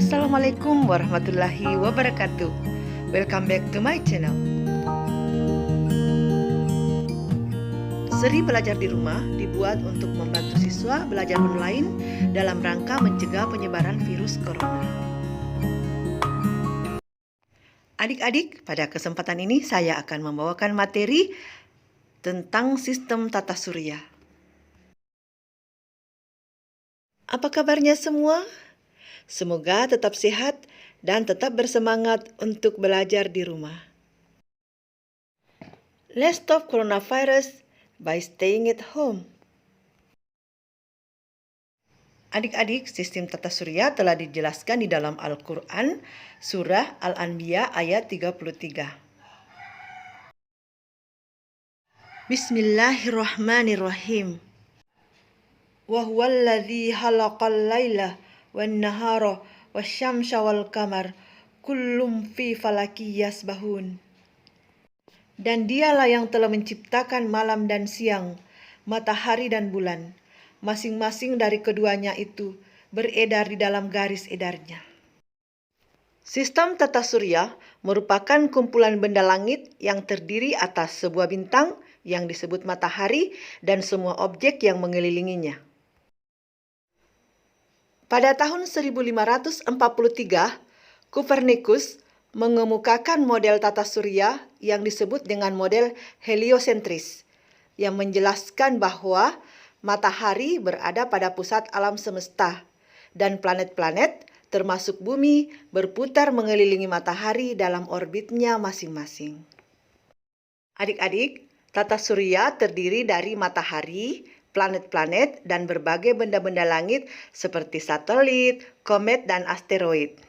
Assalamualaikum warahmatullahi wabarakatuh. Welcome back to my channel. Seri belajar di rumah dibuat untuk membantu siswa belajar online dalam rangka mencegah penyebaran virus corona. Adik-adik, pada kesempatan ini saya akan membawakan materi tentang sistem tata surya. Apa kabarnya semua? Semoga tetap sehat dan tetap bersemangat untuk belajar di rumah. Let's stop coronavirus by staying at home. Adik-adik, sistem tata surya telah dijelaskan di dalam Al-Quran, Surah Al-Anbiya ayat 33. Bismillahirrahmanirrahim. Wa huwallazi khalaqal laila wan nahara wasyamsa wal qamar kullum fi falaki yasbahun. Dan dialah yang telah menciptakan malam dan siang, matahari dan bulan. Masing-masing dari keduanya itu beredar di dalam garis edarnya. Sistem tata surya merupakan kumpulan benda langit yang terdiri atas sebuah bintang yang disebut matahari dan semua objek yang mengelilinginya. Pada tahun 1543, Copernicus mengemukakan model tata surya yang disebut dengan model heliosentris, yang menjelaskan bahwa matahari berada pada pusat alam semesta dan planet-planet termasuk bumi berputar mengelilingi matahari dalam orbitnya masing-masing. Adik-adik, tata surya terdiri dari matahari, planet-planet, dan berbagai benda-benda langit seperti satelit, komet, dan asteroid.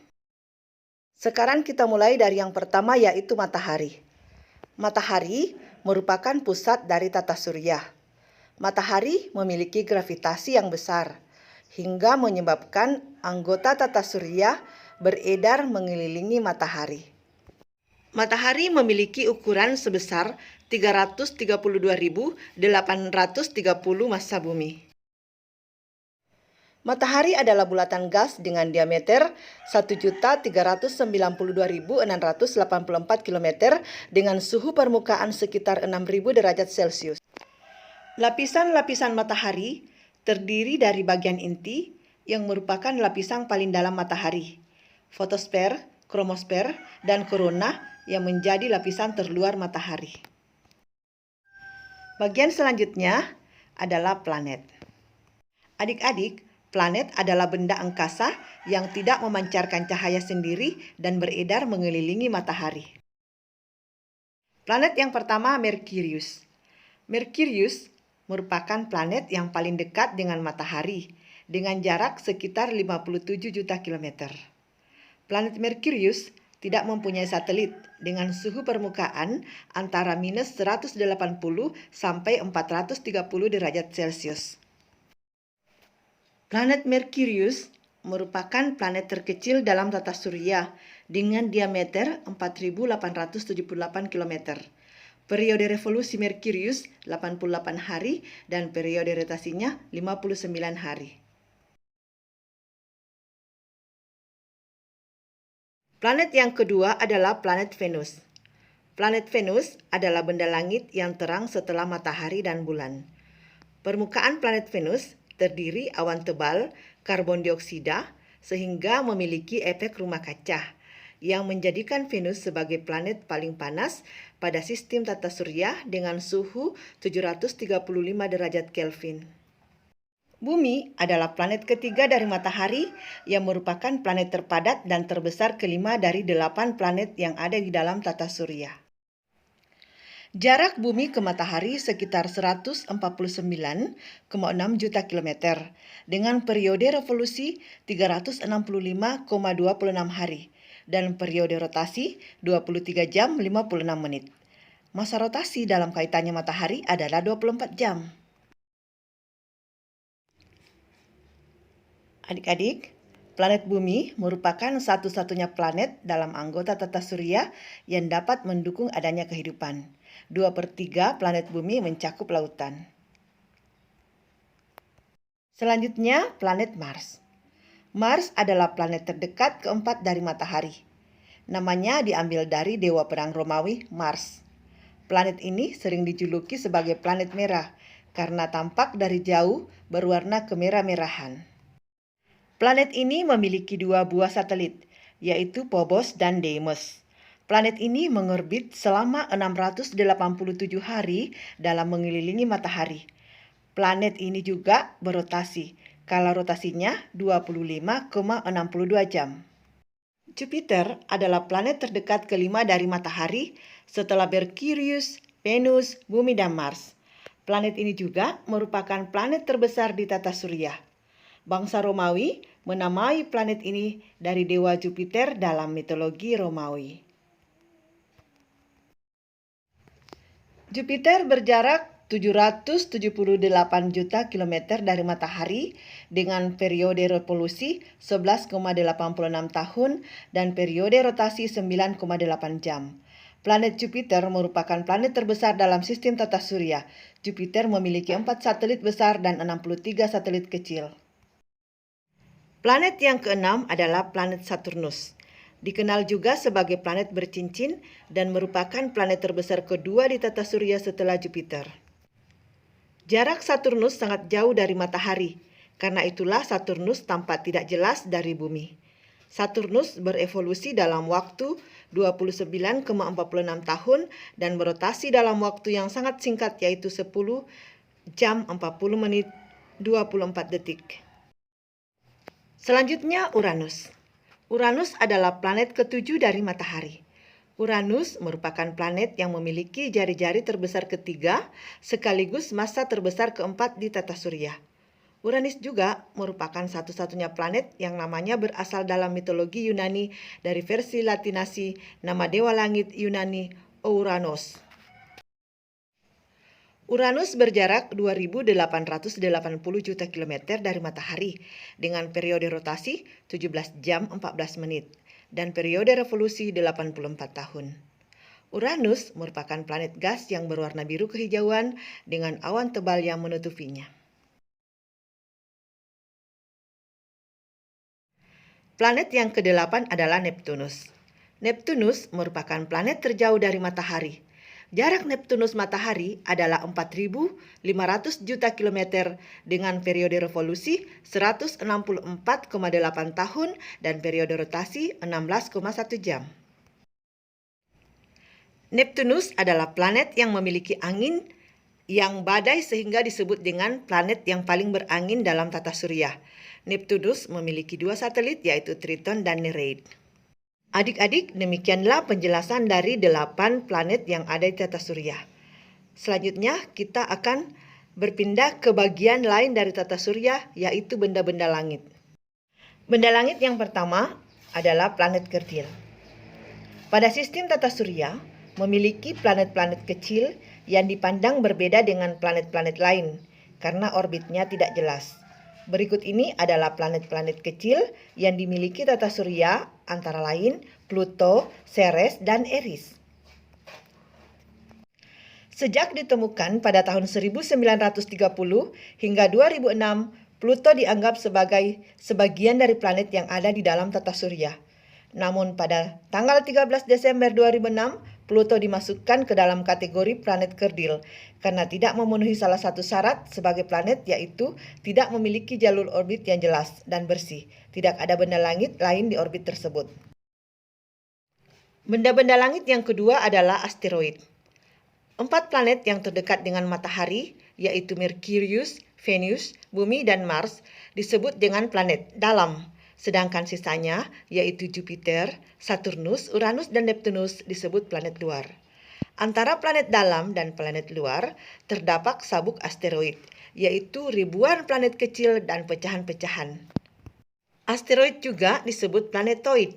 Sekarang kita mulai dari yang pertama, yaitu matahari. Matahari merupakan pusat dari tata surya. Matahari memiliki gravitasi yang besar, hingga menyebabkan anggota tata surya beredar mengelilingi matahari. Matahari memiliki ukuran sebesar 332.830 massa bumi. Matahari adalah bulatan gas dengan diameter 1.392.684 km dengan suhu permukaan sekitar 6.000 derajat Celcius. Lapisan-lapisan matahari terdiri dari bagian inti yang merupakan lapisan paling dalam matahari, fotosfer, kromosfer, dan korona yang menjadi lapisan terluar matahari. Bagian selanjutnya adalah planet. Adik-adik, planet adalah benda angkasa yang tidak memancarkan cahaya sendiri dan beredar mengelilingi matahari. Planet yang pertama, Merkurius. Merkurius merupakan planet yang paling dekat dengan matahari dengan jarak sekitar 57 juta kilometer. Planet Merkurius tidak mempunyai satelit dengan suhu permukaan antara minus 180 sampai 430 derajat Celcius. Planet Merkurius merupakan planet terkecil dalam tata surya dengan diameter 4.878 km. Periode revolusi Merkurius 88 hari dan periode rotasinya 59 hari. Planet yang kedua adalah planet Venus. Planet Venus adalah benda langit yang terang setelah matahari dan bulan. Permukaan planet Venus terdiri awan tebal karbon dioksida sehingga memiliki efek rumah kaca yang menjadikan Venus sebagai planet paling panas pada sistem tata surya dengan suhu 735 derajat Kelvin. Bumi adalah planet ketiga dari matahari yang merupakan planet terpadat dan terbesar kelima dari 8 planet yang ada di dalam tata surya. Jarak bumi ke matahari sekitar 149,6 juta kilometer dengan periode revolusi 365,26 hari dan periode rotasi 23 jam 56 menit. Masa rotasi dalam kaitannya matahari adalah 24 jam. Adik-adik, planet bumi merupakan satu-satunya planet dalam anggota tata surya yang dapat mendukung adanya kehidupan. 2/3 planet bumi mencakup lautan. Selanjutnya, planet Mars. Mars adalah planet terdekat keempat dari matahari. Namanya diambil dari dewa perang Romawi, Mars. Planet ini sering dijuluki sebagai planet merah karena tampak dari jauh berwarna kemerah-merahan. Planet ini memiliki dua buah satelit, yaitu Phobos dan Deimos. Planet ini mengorbit selama 687 hari dalam mengelilingi matahari. Planet ini juga berotasi, kalau rotasinya 25,62 jam. Jupiter adalah planet terdekat kelima dari matahari setelah Merkurius, Venus, Bumi, dan Mars. Planet ini juga merupakan planet terbesar di tata surya. Bangsa Romawi menamai planet ini dari dewa Jupiter dalam mitologi Romawi. Jupiter berjarak 778 juta kilometer dari matahari dengan periode revolusi 11,86 tahun dan periode rotasi 9,8 jam. Planet Jupiter merupakan planet terbesar dalam sistem tata surya. Jupiter memiliki 4 satelit besar dan 63 satelit kecil. Planet yang keenam adalah planet Saturnus. Dikenal juga sebagai planet bercincin dan merupakan planet terbesar kedua di tata surya setelah Jupiter. Jarak Saturnus sangat jauh dari matahari, karena itulah Saturnus tampak tidak jelas dari bumi. Saturnus berevolusi dalam waktu 29,46 tahun dan berotasi dalam waktu yang sangat singkat yaitu 10 jam 40 menit 24 detik. Selanjutnya Uranus. Uranus adalah planet ketujuh dari matahari. Uranus merupakan planet yang memiliki jari-jari terbesar ketiga sekaligus massa terbesar keempat di tata surya. Uranus juga merupakan satu-satunya planet yang namanya berasal dalam mitologi Yunani dari versi Latinasi nama dewa langit Yunani Ouranos. Uranus berjarak 2.880 juta kilometer dari matahari dengan periode rotasi 17 jam 14 menit dan periode revolusi 84 tahun. Uranus merupakan planet gas yang berwarna biru kehijauan dengan awan tebal yang menutupinya. Planet yang kedelapan adalah Neptunus. Neptunus merupakan planet terjauh dari matahari. Jarak Neptunus matahari adalah 4.500 juta kilometer dengan periode revolusi 164,8 tahun dan periode rotasi 16,1 jam. Neptunus adalah planet yang memiliki angin yang badai sehingga disebut dengan planet yang paling berangin dalam tata surya. Neptunus memiliki dua satelit yaitu Triton dan Nereid. Adik-adik, demikianlah penjelasan dari 8 planet yang ada di tata surya. Selanjutnya kita akan berpindah ke bagian lain dari tata surya yaitu benda-benda langit. Benda langit yang pertama adalah planet kerdil. Pada sistem tata surya memiliki planet-planet kecil yang dipandang berbeda dengan planet-planet lain karena orbitnya tidak jelas. Berikut ini adalah planet-planet kecil yang dimiliki tata surya antara lain Pluto, Ceres, dan Eris. Sejak ditemukan pada tahun 1930 hingga 2006, Pluto dianggap sebagai sebagian dari planet yang ada di dalam tata surya. Namun pada tanggal 13 Desember 2006, Pluto dimasukkan ke dalam kategori planet kerdil karena tidak memenuhi salah satu syarat sebagai planet yaitu tidak memiliki jalur orbit yang jelas dan bersih. Tidak ada benda langit lain di orbit tersebut. Benda-benda langit yang kedua adalah asteroid. 4 planet yang terdekat dengan matahari yaitu Merkurius, Venus, Bumi, dan Mars disebut dengan planet dalam. Sedangkan sisanya yaitu Jupiter, Saturnus, Uranus, dan Neptunus disebut planet luar. Antara planet dalam dan planet luar terdapat sabuk asteroid, yaitu ribuan planet kecil dan pecahan-pecahan. Asteroid juga disebut planetoid.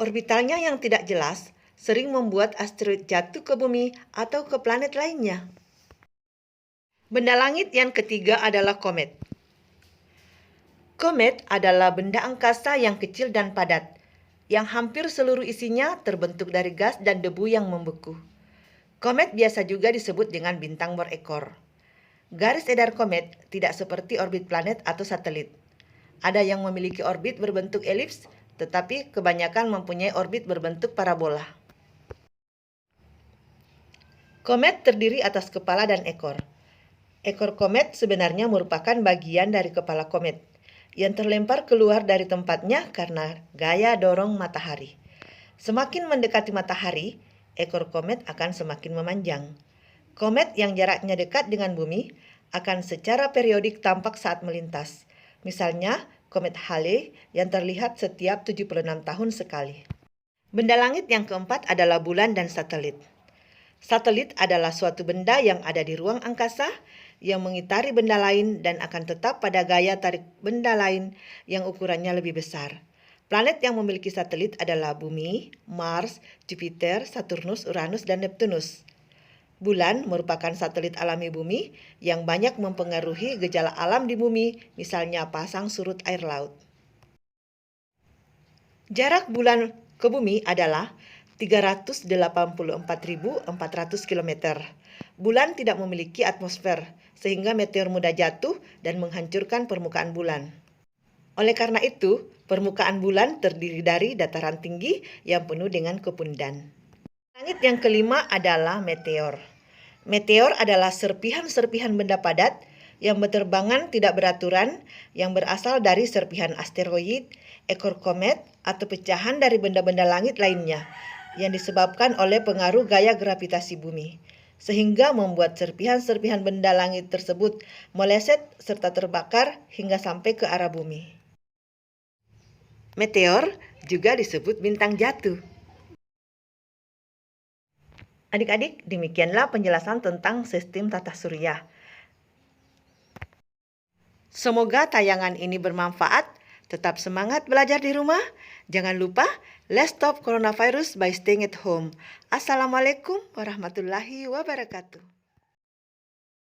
Orbitalnya yang tidak jelas sering membuat asteroid jatuh ke bumi atau ke planet lainnya. Benda langit yang ketiga adalah komet. Komet adalah benda angkasa yang kecil dan padat, yang hampir seluruh isinya terbentuk dari gas dan debu yang membeku. Komet biasa juga disebut dengan bintang berekor. Garis edar komet tidak seperti orbit planet atau satelit. Ada yang memiliki orbit berbentuk elips, tetapi kebanyakan mempunyai orbit berbentuk parabola. Komet terdiri atas kepala dan ekor. Ekor komet sebenarnya merupakan bagian dari kepala komet yang terlempar keluar dari tempatnya karena gaya dorong matahari. Semakin mendekati matahari, ekor komet akan semakin memanjang. Komet yang jaraknya dekat dengan bumi akan secara periodik tampak saat melintas. Misalnya, komet Halley yang terlihat setiap 76 tahun sekali. Benda langit yang keempat adalah bulan dan satelit. Satelit adalah suatu benda yang ada di ruang angkasa yang mengitari benda lain dan akan tetap pada gaya tarik benda lain yang ukurannya lebih besar. Planet yang memiliki satelit adalah Bumi, Mars, Jupiter, Saturnus, Uranus, dan Neptunus. Bulan merupakan satelit alami Bumi yang banyak mempengaruhi gejala alam di Bumi, misalnya pasang surut air laut. Jarak bulan ke Bumi adalah 384.400 km. Bulan tidak memiliki atmosfer, sehingga meteor mudah jatuh dan menghancurkan permukaan bulan. Oleh karena itu, permukaan bulan terdiri dari dataran tinggi yang penuh dengan kepundan. Langit yang kelima adalah meteor. Meteor adalah serpihan-serpihan benda padat yang berterbangan tidak beraturan yang berasal dari serpihan asteroid, ekor komet, atau pecahan dari benda-benda langit lainnya yang disebabkan oleh pengaruh gaya gravitasi bumi, sehingga membuat serpihan-serpihan benda langit tersebut meleset serta terbakar hingga sampai ke arah bumi. Meteor juga disebut bintang jatuh. Adik-adik, demikianlah penjelasan tentang sistem tata surya. Semoga tayangan ini bermanfaat. Tetap semangat belajar di rumah. Jangan lupa, let's stop coronavirus by staying at home. Assalamualaikum warahmatullahi wabarakatuh.